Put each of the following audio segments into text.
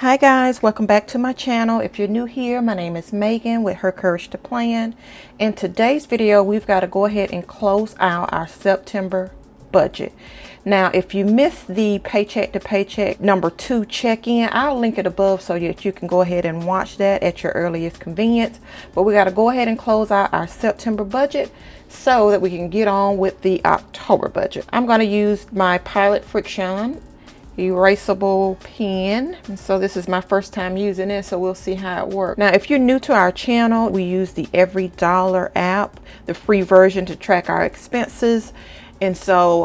Hi guys, welcome back to my channel. If you're new here, my name is Megan with Her Courage to Plan. In today's video, we've got to go ahead and close out our September budget. Now, if you missed the paycheck to paycheck number 2 check-in, I'll link it above so that you can go ahead and watch that at your earliest convenience. But we got to go ahead and close out our September budget so that we can get on with the October budget. I'm going to use my Pilot Friction erasable pen, and so this is my first time using it, so we'll see how it works. Now, if you're new to our channel, we use the Every Dollar app, the free version, to track our expenses. And so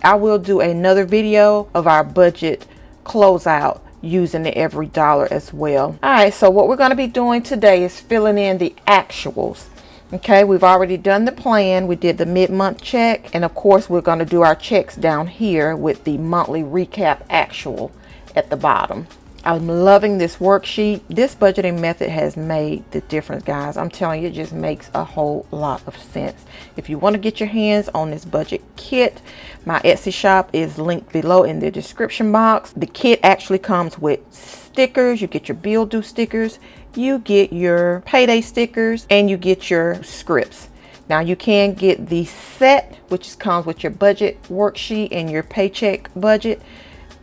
I will do another video of our budget closeout using the Every Dollar as well. All right, so what we're going to be doing today is filling in the actuals. Okay, we've already done the plan. We did the mid-month check, and of course we're going to do our checks down here with the monthly recap actual at the bottom. I'm loving this worksheet. This budgeting method has made the difference, guys. I'm telling you, it just makes a whole lot of sense. If you want to get your hands on this budget kit, my Etsy shop is linked below in the description box. The kit actually comes with stickers. You get your bill due stickers, you get your payday stickers, and you get your scripts. Now, you can get the set, which comes with your budget worksheet and your paycheck budget.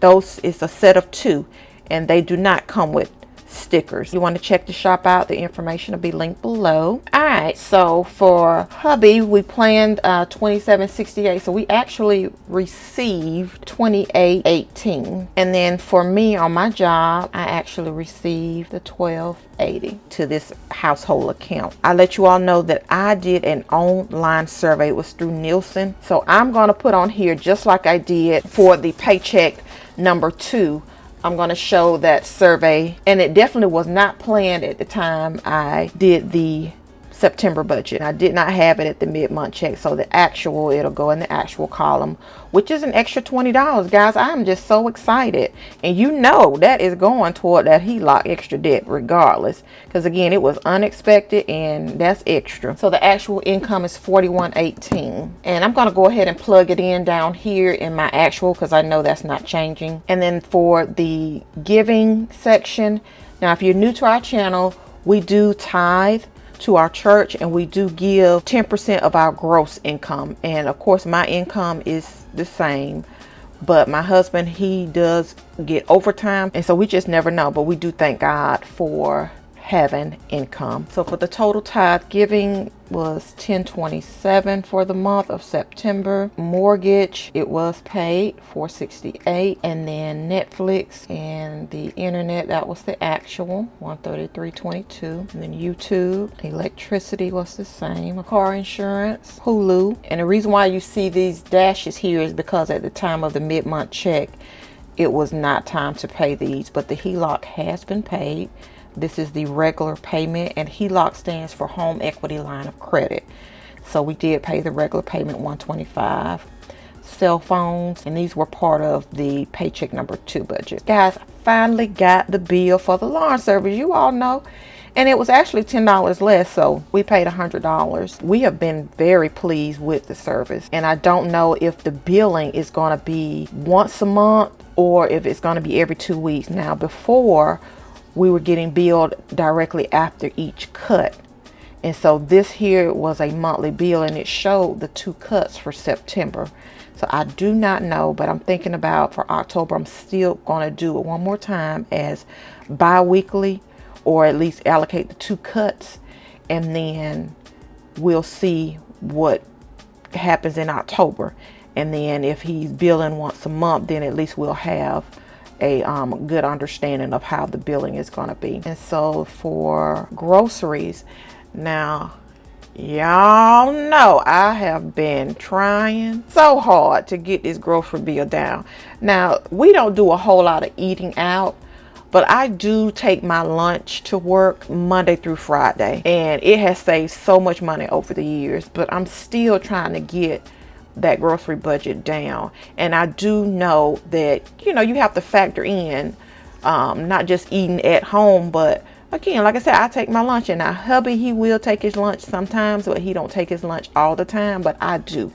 Those is a set of 2, and they do not come with stickers. You want to check the shop out, the information will be linked below. All right, so for hubby, we planned $27.68, so we actually received $28.18. And then for me on my job, I actually received the $12.80 to this household account. I let you all know that I did an online survey. It was through Nielsen, so I'm going to put on here, just like I did for the paycheck number 2, I'm going to show that survey, and it definitely was not planned at the time I did the September budget. I did not have it at the mid-month check, so the actual, it'll go in the actual column, which is an extra $20, guys. I'm just so excited, and you know that is going toward that HELOC extra debt regardless, because again, it was unexpected and that's extra. So the actual income is $41.18, and I'm going to go ahead and plug it in down here in my actual, because I know that's not changing. And then for the giving section, now if you're new to our channel, we do tithe to our church, and we do give 10% of our gross income. And of course my income is the same, but my husband, he does get overtime, and so we just never know, but we do thank God for having income. So for the total tithe giving was $10.27 for the month of September. Mortgage, it was paid $468, and then Netflix and the internet, that was the actual $133.22. And then YouTube, electricity was the same, car insurance, Hulu. And the reason why you see these dashes here is because at the time of the mid-month check, it was not time to pay these, but the HELOC has been paid. This is the regular payment, and HELOC stands for Home Equity Line of Credit. So we did pay the regular payment, $125. Cell phones, and these were part of the paycheck number 2 budget. Guys, I finally got the bill for the lawn service, you all know, and it was actually $10 less, so we paid $100. We have been very pleased with the service, and I don't know if the billing is going to be once a month or if it's going to be every 2 weeks. Now, before, we were getting billed directly after each cut, and so this here was a monthly bill, and it showed the 2 cuts for September. So I do not know, but I'm thinking about for October, I'm still going to do it one more time as bi-weekly, or at least allocate the 2 cuts, and then we'll see what happens in October. And then if he's billing once a month, then at least we'll have a good understanding of how the billing is going to be. And so for groceries, now y'all know I have been trying so hard to get this grocery bill down. Now, we don't do a whole lot of eating out, but I do take my lunch to work Monday through Friday, and it has saved so much money over the years, but I'm still trying to get that grocery budget down. And I do know that, you know, you have to factor in not just eating at home, but again, like I said, I take my lunch, and now hubby, he will take his lunch sometimes, but he don't take his lunch all the time, but I do.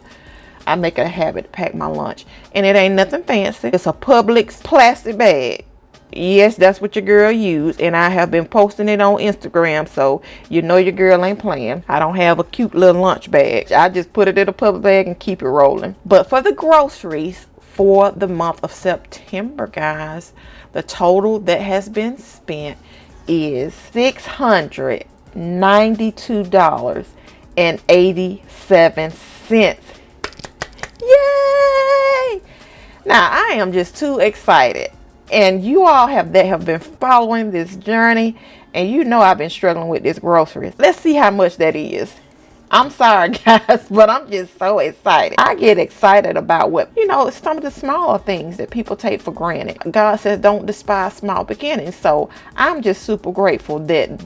I make it a habit to pack my lunch, and it ain't nothing fancy. It's a Publix plastic bag. Yes, that's what your girl used, and I have been posting it on Instagram, so you know your girl ain't playing. I don't have a cute little lunch bag. I just put it in a public bag and keep it rolling. But for the groceries for the month of September, guys, the total that has been spent is $692.87. Yay! Now I am just too excited. And you all have been following this journey, and you know I've been struggling with this groceries. Let's see how much that is. I'm sorry, guys, but I'm just so excited. I get excited about some of the smaller things that people take for granted. God says don't despise small beginnings. So I'm just super grateful that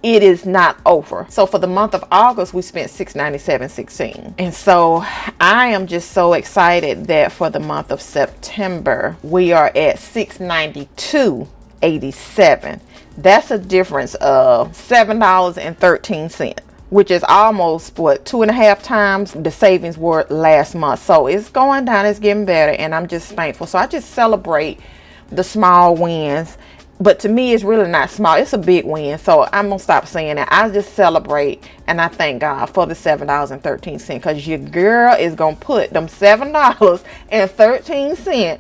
it is not over. So for the month of August, we spent $697.16. And so I am just so excited that for the month of September, we are at $692.87. That's a difference of $7.13, which is almost 2.5 times the savings were last month. So it's going down, it's getting better, and I'm just thankful. So I just celebrate the small wins. But to me, it's really not small. It's a big win. So I'm going to stop saying that. I just celebrate and I thank God for the $7.13, because your girl is going to put them $7.13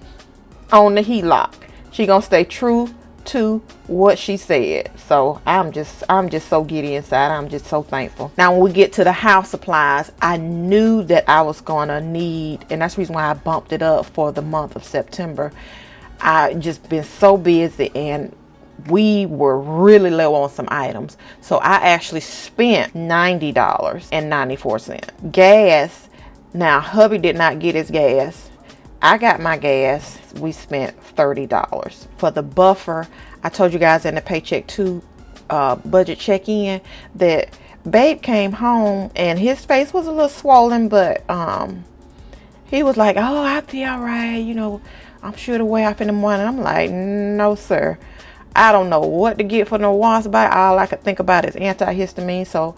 on the HELOC. She going to stay true to what she said. So I'm just so giddy inside. I'm just so thankful. Now, when we get to the house supplies, I knew that I was going to need, and that's the reason why I bumped it up for the month of September. I just been so busy, and we were really low on some items. So I actually spent $90.94. Gas. Now, hubby did not get his gas. I got my gas. We spent $30. For the buffer, I told you guys in the Paycheck 2 budget check-in that Babe came home and his face was a little swollen, but he was like, oh, I'll be all right, I'm sure to weigh off in the morning. I'm like, no, sir. I don't know what to get for no wasp bite. All I could think about is antihistamine. So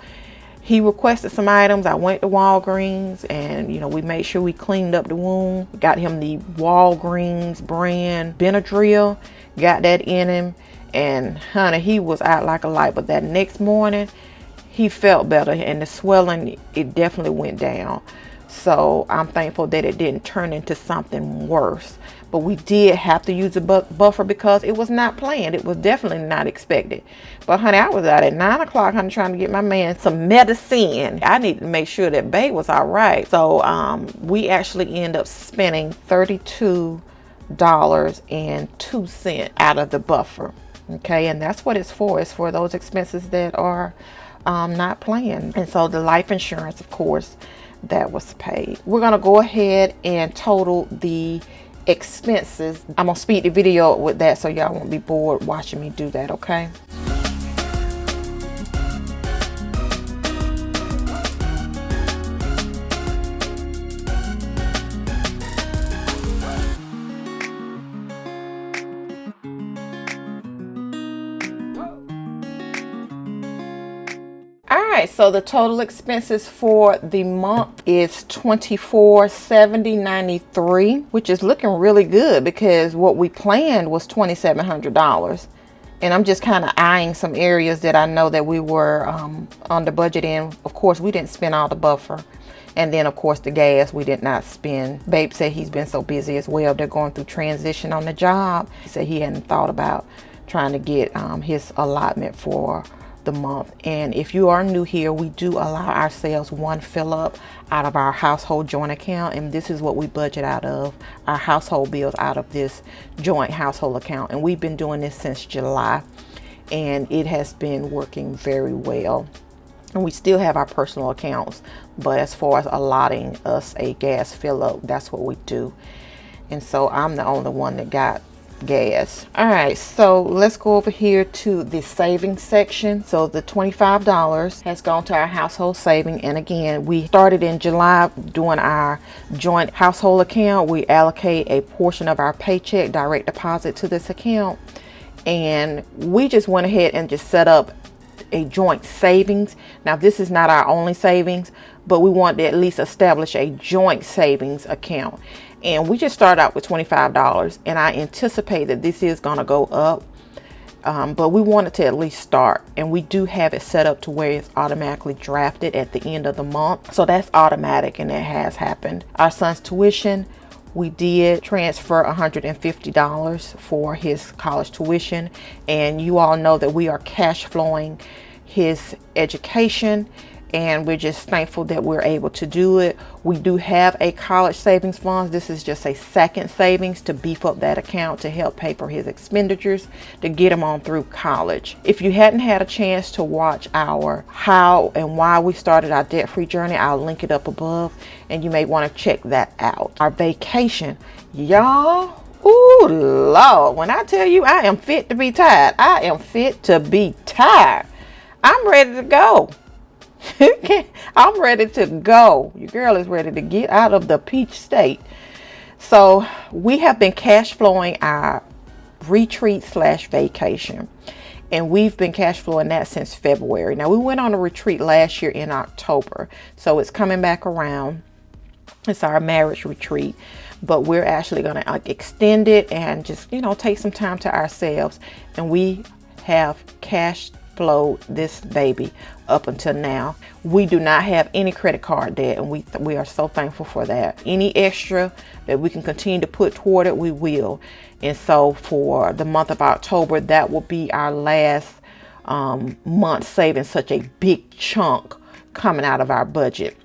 he requested some items. I went to Walgreens, and we made sure we cleaned up the wound. Got him the Walgreens brand Benadryl. Got that in him, and honey, he was out like a light. But that next morning, he felt better, and the swelling, it definitely went down. So I'm thankful that it didn't turn into something worse. But we did have to use a buffer because it was not planned. It was definitely not expected. But honey, I was out at 9 o'clock, honey, trying to get my man some medicine. I needed to make sure that Babe was all right. So we actually end up spending $32.02 out of the buffer. Okay, and that's what it's for. It's for those expenses that are not planned. And so the life insurance, of course, that was paid. We're gonna go ahead and total the expenses. I'm gonna speed the video with that so y'all won't be bored watching me do that, okay? Alright, so the total expenses for the month is $2470.93, which is looking really good because what we planned was $2,700. And I'm just kind of eyeing some areas that I know that we were under budget in. Of course, we didn't spend all the buffer. And then, of course, the gas we did not spend. Babe said he's been so busy as well. They're going through transition on the job. He said he hadn't thought about trying to get his allotment for the month. And if you are new here, we do allow ourselves one fill up out of our household joint account, and this is what we budget out of, our household bills out of this joint household account. And we've been doing this since July, and it has been working very well. And we still have our personal accounts, but as far as allotting us a gas fill up, that's what we do. And so I'm the only one that got gas. All right, so let's go over here to the savings section. So the $25 has gone to our household saving, and again, we started in July doing our joint household account. We allocate a portion of our paycheck direct deposit to this account, and we just went ahead and just set up a joint savings. Now, this is not our only savings, but we want to at least establish a joint savings account. And we just started out with $25, and I anticipate that this is going to go up. But we wanted to at least start, and we do have it set up to where it's automatically drafted at the end of the month. So that's automatic, and it has happened. Our son's tuition, we did transfer $150 for his college tuition, and you all know that we are cash flowing his education, and we're just thankful that we're able to do it. We do have a college savings fund. This is just a second savings to beef up that account to help pay for his expenditures to get him on through college. If you hadn't had a chance to watch our how and why we started our debt-free journey, I'll link it up above, and you may want to check that out. Our vacation, y'all. Ooh, Lord, when I tell you I am fit to be tired, I am fit to be tired. I'm ready to go. I'm ready to go. Your girl is ready to get out of the peach state. So we have been cash flowing our retreat / vacation, and we've been cash flowing that since February. Now, we went on a retreat last year in October, so it's coming back around. It's our marriage retreat, but we're actually going to extend it and just, take some time to ourselves. And we have cash flowed this baby up until now. We do not have any credit card debt, and we are so thankful for that. Any extra that we can continue to put toward it, we will. And so for the month of October, that will be our last month saving such a big chunk coming out of our budget.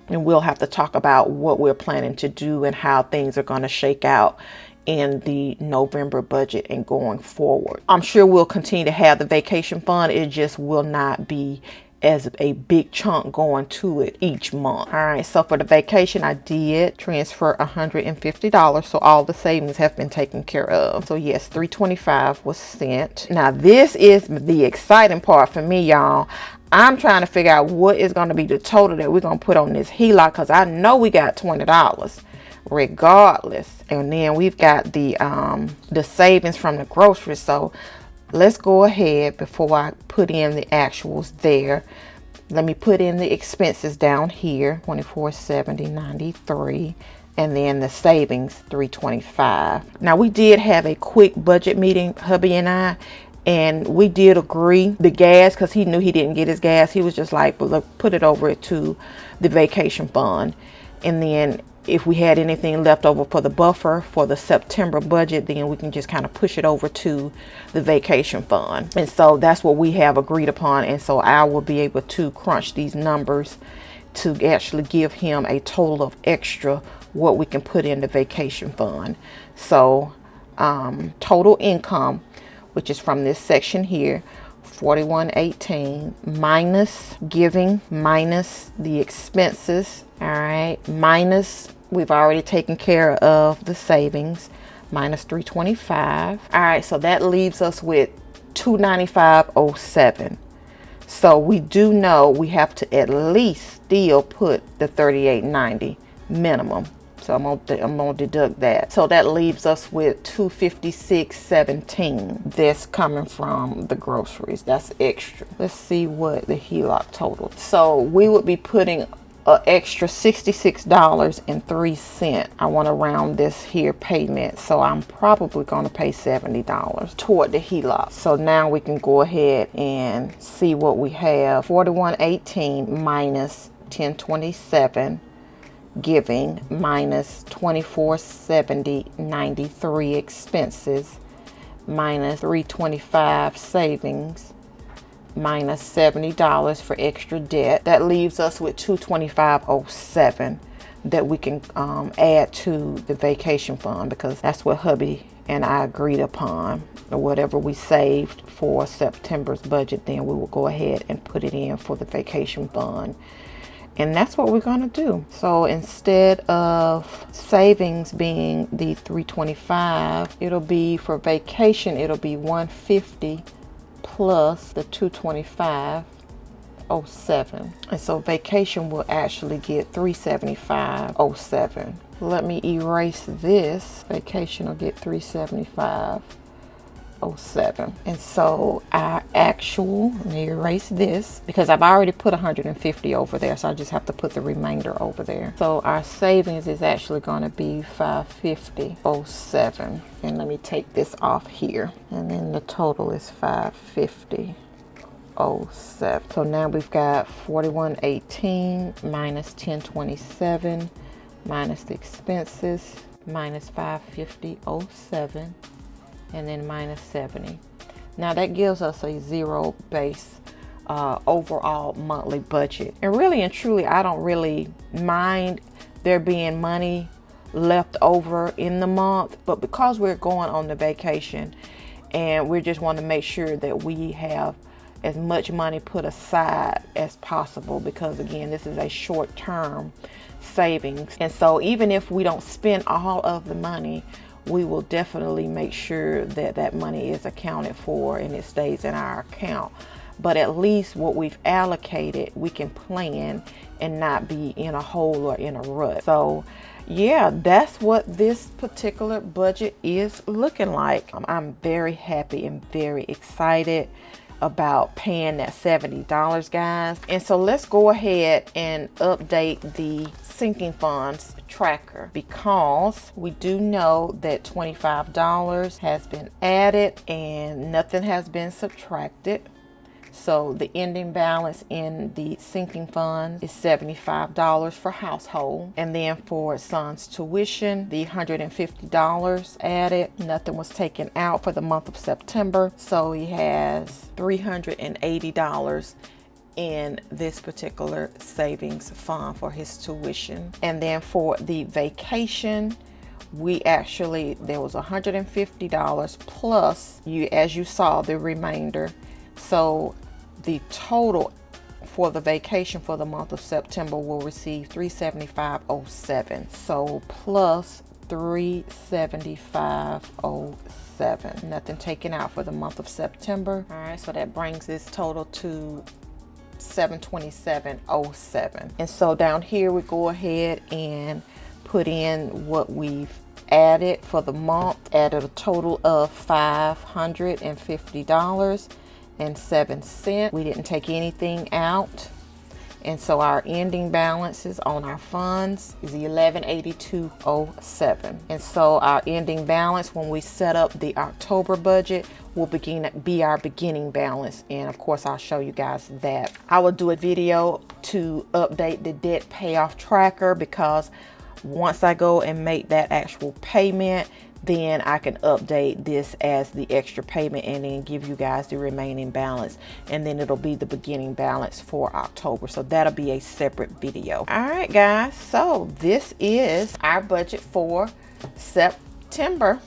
And we'll have to talk about what we're planning to do and how things are going to shake out in the November budget and going forward. I'm sure we'll continue to have the vacation fund. It just will not be as a big chunk going to it each month. All right, so for the vacation, I did transfer $150, so all the savings have been taken care of. So yes, $325 was sent. Now this is the exciting part for me, y'all. I'm trying to figure out what is going to be the total that we're going to put on this HELOC, because I know we got $20 regardless, and then we've got the savings from the groceries. So let's go ahead, before I put in the actuals there, let me put in the expenses down here, $2470.93, and then the savings $325. Now we did have a quick budget meeting, hubby and I, and we did agree the gas, because he knew he didn't get his gas. He was just like, well, look, put it over to the vacation fund, and then if we had anything left over for the buffer for the September budget, then we can just kind of push it over to the vacation fund. And so that's what we have agreed upon. And so I will be able to crunch these numbers to actually give him a total of extra what we can put in the vacation fund. So total income, which is from this section here, $41.18 minus giving, minus the expenses. All right, minus, we've already taken care of the savings, minus $325. All right, so that leaves us with $295.07. So we do know we have to at least still put the $38.90 minimum. So I'm gonna deduct that. So that leaves us with $256.17. That's coming from the groceries. That's extra. Let's see what the HELOC total. So we would be putting an extra $66.03. I want to round this here payment, so I'm probably going to pay $70 toward the HELOC. So now we can go ahead and see what we have. $41.18 minus $10.27 giving, minus $2470.93 expenses, minus $325 savings, minus $70 for extra debt. That leaves us with $225.07 that we can add to the vacation fund, because that's what hubby and I agreed upon. Or whatever we saved for September's budget, then we will go ahead and put it in for the vacation fund. And that's what we're going to do. So instead of savings being the $325, it'll be for vacation, it'll be $150 plus the $225.07. And so vacation will actually get $375.07. Let me erase this. Vacation will get $375 $50.07. And so our actual, let me erase this because I've already put 150 over there, so I just have to put the remainder over there. So our savings is actually going to be $550.07. And let me take this off here, and then the total is $550.07. So now we've got 4118 minus 1027 minus the expenses minus 550.07, and then minus 70. Now that gives us a zero base overall monthly budget. And really and truly, I don't really mind there being money left over in the month, but because we're going on the vacation and we just want to make sure that we have as much money put aside as possible, because again, this is a short-term savings. And so even if we don't spend all of the money, we will definitely make sure that that money is accounted for and it stays in our account. But at least what we've allocated, we can plan and not be in a hole or in a rut. So yeah, that's what this particular budget is looking like. I'm very happy and very excited about paying that $70, guys. And so let's go ahead and update the sinking funds tracker, because we do know that $25 has been added and nothing has been subtracted. So the ending balance in the sinking fund is $75 for household. And then for son's tuition, the $150 added, nothing was taken out for the month of September. So he has $380 in this particular savings fund for his tuition. And then for the vacation, there was $150 plus, as you saw, the remainder. So the total for the vacation for the month of September will receive $375.07. So plus $375.07. Nothing taken out for the month of September. All right, so that brings this total to $727.07. And so down here we go ahead and put in what we've added for the month. Added a total of $550.07. We didn't take anything out, and so our ending balances on our funds is $1182.07. And so our ending balance when we set up the October budget will be our beginning balance, and of course I'll show you guys that. I will do a video to update the debt payoff tracker, because once I go and make that actual payment, then I can update this as the extra payment and then give you guys the remaining balance, and then it'll be the beginning balance for October. So that'll be a separate video. All right, guys, so this is our budget for September.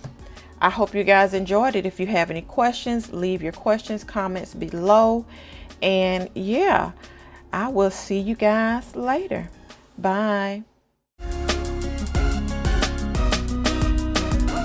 I hope you guys enjoyed it. If you have any questions, leave your comments below, and yeah, I will see you guys later. Bye.